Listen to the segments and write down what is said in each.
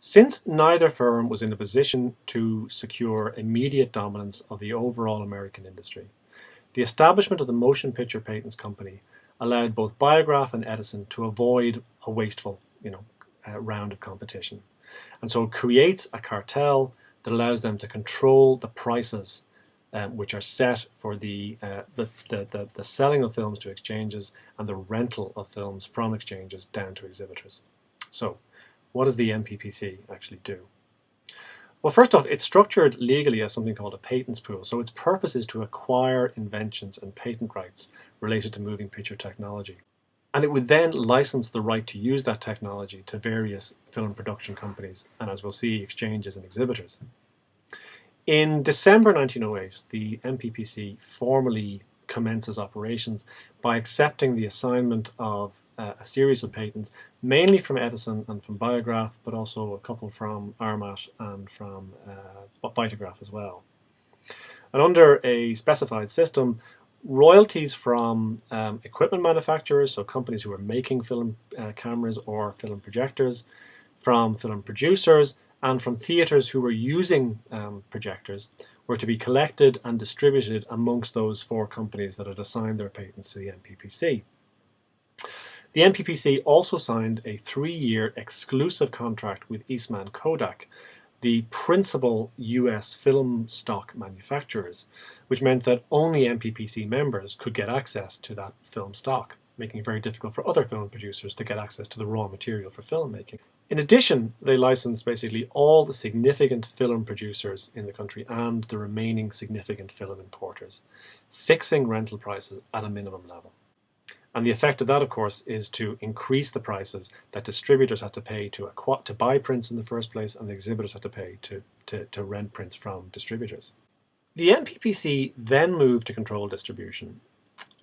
Since neither firm was in a position to secure immediate dominance of the overall American industry, the establishment of the Motion Picture Patents Company allowed both Biograph and Edison to avoid a wasteful, round of competition. And so it creates a cartel that allows them to control the prices which are set for the selling of films to exchanges and the rental of films from exchanges down to exhibitors. So, what does the MPPC actually do? Well, first off, it's structured legally as something called a patents pool. So its purpose is to acquire inventions and patent rights related to moving picture technology. And it would then license the right to use that technology to various film production companies and, as we'll see, exchanges and exhibitors. In December 1908, the MPPC formally commences operations by accepting the assignment of a series of patents, mainly from Edison and from Biograph, but also a couple from Armat and from Vitagraph as well. And under a specified system, royalties from equipment manufacturers, so companies who are making film cameras or film projectors, from film producers, and from theatres who were using projectors were to be collected and distributed amongst those four companies that had assigned their patents to the MPPC. The MPPC also signed a 3-year exclusive contract with Eastman Kodak, the principal US film stock manufacturers, which meant that only MPPC members could get access to that film stock, making it very difficult for other film producers to get access to the raw material for filmmaking. In addition, they licensed basically all the significant film producers in the country and the remaining significant film importers, fixing rental prices at a minimum level. And the effect of that, of course, is to increase the prices that distributors had to pay to buy prints in the first place, and the exhibitors had to pay to rent prints from distributors. The MPPC then moved to control distribution.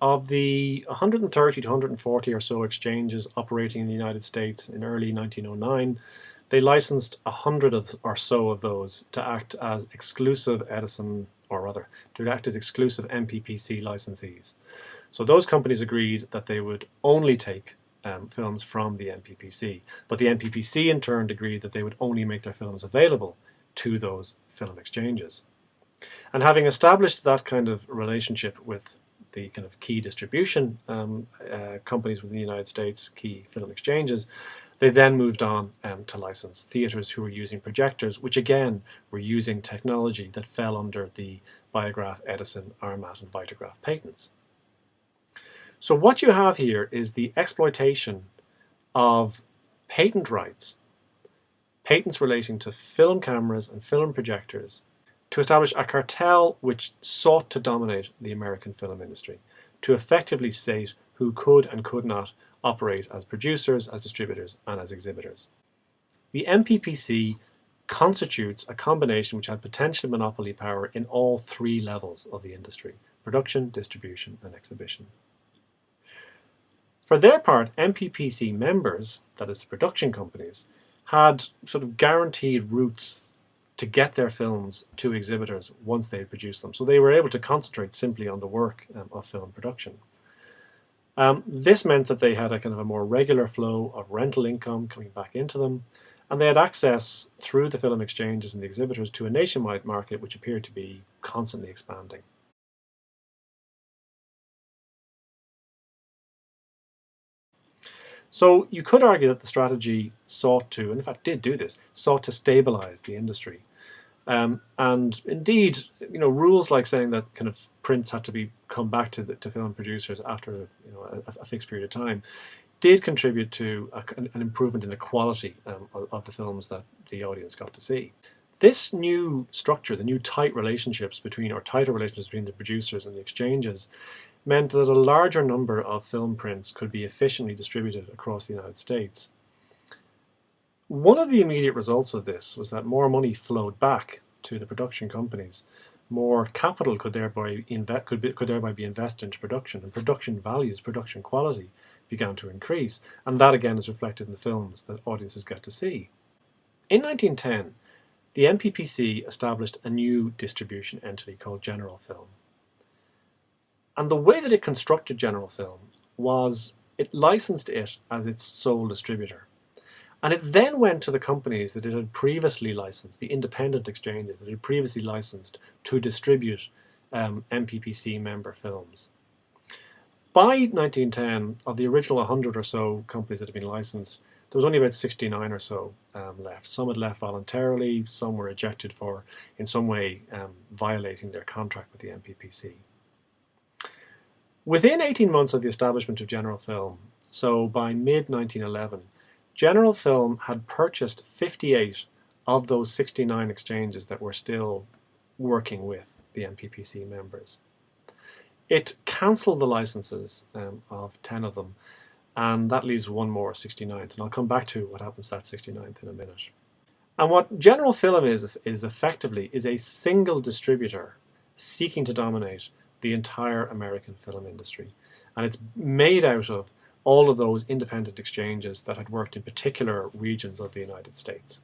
Of the 130 to 140 or so exchanges operating in the United States in early 1909, they licensed 100 or so of those to act as exclusive Edison, or rather, to act as exclusive MPPC licensees. So those companies agreed that they would only take films from the MPPC, but the MPPC in turn agreed that they would only make their films available to those film exchanges. And having established that kind of relationship with the kind of key distribution companies within the United States, key film exchanges, they then moved on to license theatres who were using projectors, which again were using technology that fell under the Biograph, Edison, Armat and Vitagraph patents. So what you have here is the exploitation of patent rights, patents relating to film cameras and film projectors, to establish a cartel which sought to dominate the American film industry, to effectively state who could and could not operate as producers, as distributors, and as exhibitors. The MPPC constitutes a combination which had potential monopoly power in all three levels of the industry: production, distribution, and exhibition. For their part, MPPC members, that is the production companies, had sort of guaranteed routes to get their films to exhibitors once they had produced them. So they were able to concentrate simply on the work of film production. This meant that they had a kind of a more regular flow of rental income coming back into them, and they had access through the film exchanges and the exhibitors to a nationwide market which appeared to be constantly expanding. So you could argue that the strategy sought to, and in fact did do this, sought to stabilize the industry. And indeed, rules like saying that kind of prints had to come back to film producers after a fixed period of time did contribute to an improvement in the quality of the films that the audience got to see. This new structure, the new tighter relationships between the producers and the exchanges, meant that a larger number of film prints could be efficiently distributed across the United States. One of the immediate results of this was that more money flowed back to the production companies. More capital could thereby be invested into production, and production values, production quality began to increase, and that again is reflected in the films that audiences get to see. In 1910, the MPPC established a new distribution entity called General Film. And the way that it constructed General Film was it licensed it as its sole distributor. And it then went to the companies that it had previously licensed, the independent exchanges that it had previously licensed to distribute MPPC member films. By 1910, of the original 100 or so companies that had been licensed, there was only about 69 or so left. Some had left voluntarily, some were ejected for, in some way, violating their contract with the MPPC. Within 18 months of the establishment of General Film, so by mid-1911, General Film had purchased 58 of those 69 exchanges that were still working with the MPPC members. It cancelled the licenses of 10 of them, and that leaves one more, 69th, and I'll come back to what happens to that 69th in a minute. And what General Film is effectively a single distributor seeking to dominate the entire American film industry. And it's made out of all of those independent exchanges that had worked in particular regions of the United States.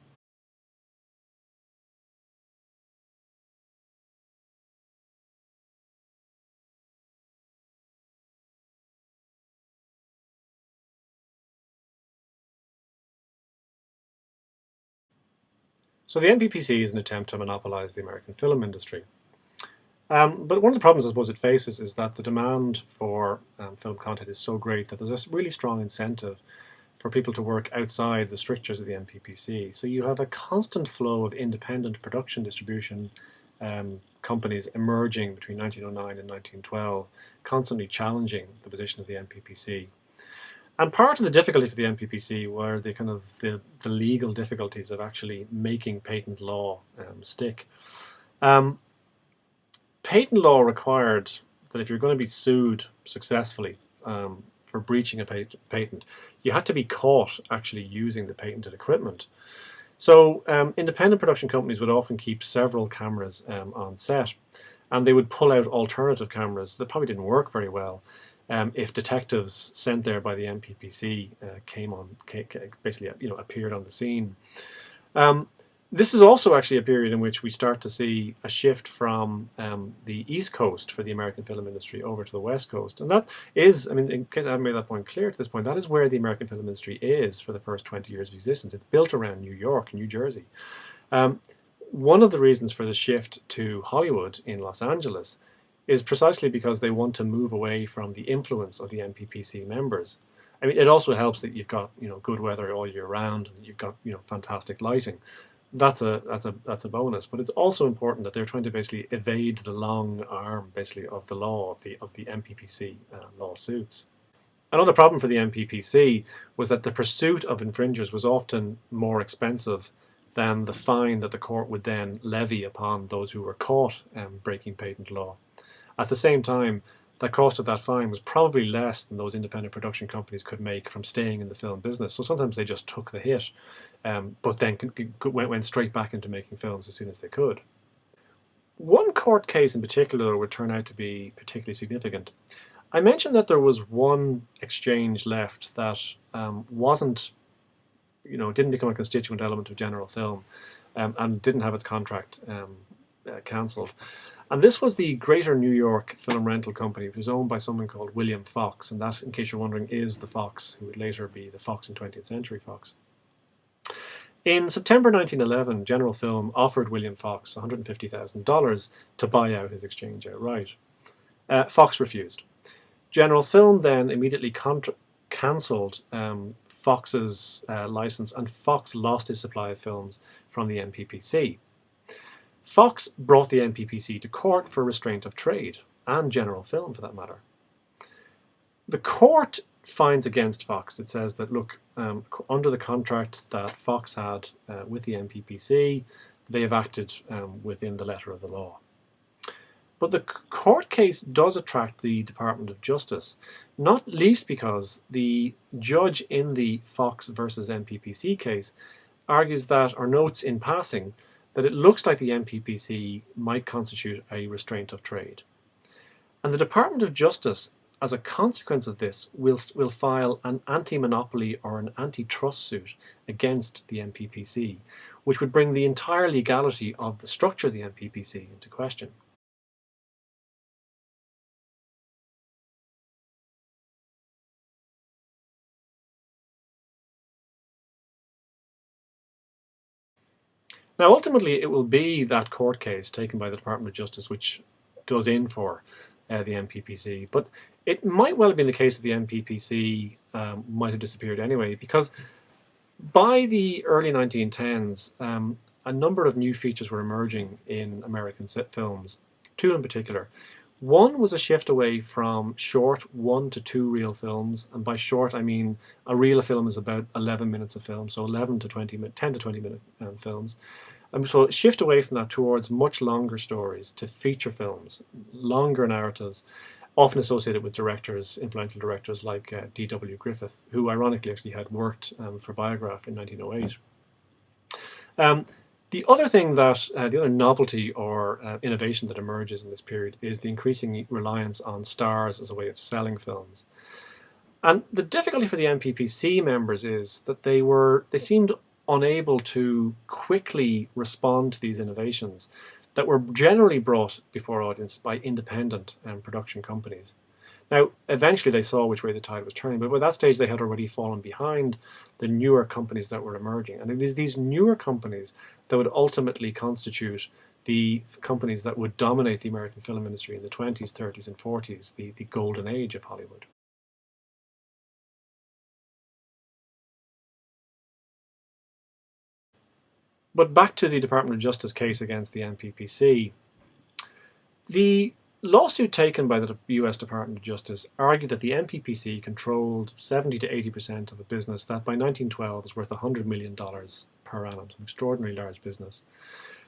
So the MPPC is an attempt to monopolize the American film industry. But one of the problems I suppose it faces is that the demand for film content is so great that there's a really strong incentive for people to work outside the strictures of the MPPC. So you have a constant flow of independent production distribution companies emerging between 1909 and 1912, constantly challenging the position of the MPPC. And part of the difficulty for the MPPC were the legal difficulties of actually making patent law stick. Patent law required that if you're going to be sued successfully for breaching a patent, you had to be caught actually using the patented equipment. So independent production companies would often keep several cameras on set, and they would pull out alternative cameras that probably didn't work very well if detectives sent there by the MPPC basically appeared on the scene. This is also actually a period in which we start to see a shift from the East Coast for the American film industry over to the West Coast. And that is, I mean, in case I haven't made that point clear to this point, that is where the American film industry is for the first 20 years of existence. It's built around New York and New Jersey. One of the reasons for the shift to Hollywood in Los Angeles is precisely because they want to move away from the influence of the MPPC members. I mean, it also helps that you've got good weather all year round, and you've got fantastic lighting. That's a bonus, but it's also important that they're trying to basically evade the long arm, basically, of the law of the MPPC lawsuits. Another problem for the MPPC was that the pursuit of infringers was often more expensive than the fine that the court would then levy upon those who were caught breaking patent law. At the same time, the cost of that fine was probably less than those independent production companies could make from staying in the film business. So sometimes they just took the hit, but then went straight back into making films as soon as they could. One court case in particular would turn out to be particularly significant. I mentioned that there was one exchange left that didn't become a constituent element of General Film and didn't have its contract cancelled. And this was the Greater New York Film Rental Company, which was owned by someone called William Fox. And that, in case you're wondering, is the Fox who would later be the Fox in 20th Century Fox. In September 1911, General Film offered William Fox $150,000 to buy out his exchange outright. Fox refused. General Film then immediately cancelled Fox's license, and Fox lost his supply of films from the MPPC. Fox brought the MPPC to court for restraint of trade, and General Film for that matter. The court finds against Fox. It says that, look, under the contract that Fox had with the MPPC, they have acted within the letter of the law. But the court case does attract the Department of Justice, not least because the judge in the Fox versus MPPC case argues that, or notes in passing, that it looks like the MPPC might constitute a restraint of trade. And the Department of Justice, as a consequence of this, will file an anti-monopoly or an antitrust suit against the MPPC, which would bring the entire legality of the structure of the MPPC into question. Now, ultimately, it will be that court case taken by the Department of Justice which does in for the MPPC. But it might well have been the case that the MPPC might have disappeared anyway, because by the early 1910s, a number of new features were emerging in American films, two in particular. One was a shift away from short 1 to 2 reel films, and by short I mean a reel of film is about 11 minutes of film, so 11 to 20 10 to 20 minute films. So shift away from that towards much longer stories, to feature films, longer narratives, often associated with directors, influential directors like D.W. Griffith, who ironically actually had worked for Biograph in 1908. The other thing that, the other novelty or innovation that emerges in this period is the increasing reliance on stars as a way of selling films. And the difficulty for the MPPC members is that they seemed unable to quickly respond to these innovations that were generally brought before audience by independent production companies. Now, eventually they saw which way the tide was turning, but by that stage they had already fallen behind the newer companies that were emerging. And it is these newer companies that would ultimately constitute the companies that would dominate the American film industry in the 20s, 30s, and 40s, the golden age of Hollywood. But back to the Department of Justice case against the MPPC. The lawsuit taken by the US Department of Justice argued that the MPPC controlled 70 to 80% of a business that by 1912 was worth $100 million per annum, an extraordinarily large business.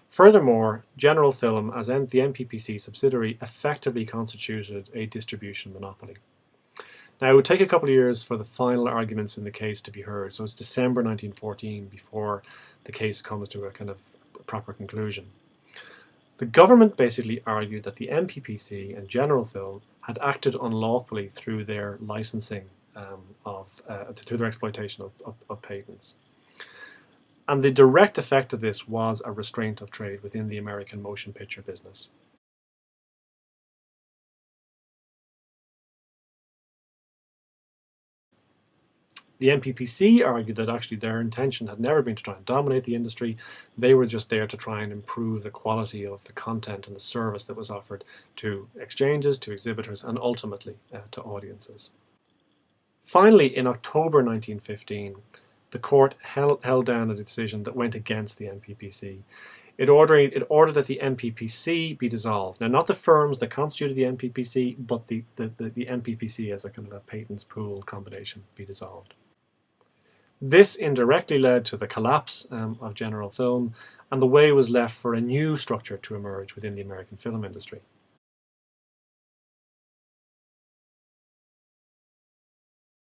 Furthermore, General Film, as the MPPC subsidiary, effectively constituted a distribution monopoly. Now, it would take a couple of years for the final arguments in the case to be heard, so it's December 1914 before the case comes to a kind of proper conclusion. The government basically argued that the MPPC and General Film had acted unlawfully through their licensing through their exploitation of patents. And the direct effect of this was a restraint of trade within the American motion picture business. The MPPC argued that actually their intention had never been to try and dominate the industry. They were just there to try and improve the quality of the content and the service that was offered to exchanges, to exhibitors, and ultimately to audiences. Finally, in October 1915, the court held down a decision that went against the MPPC. It ordered that the MPPC be dissolved. Now, not the firms that constituted the MPPC, but the MPPC as a kind of a patents pool combination be dissolved. This indirectly led to the collapse of General Film, and the way was left for a new structure to emerge within the American film industry.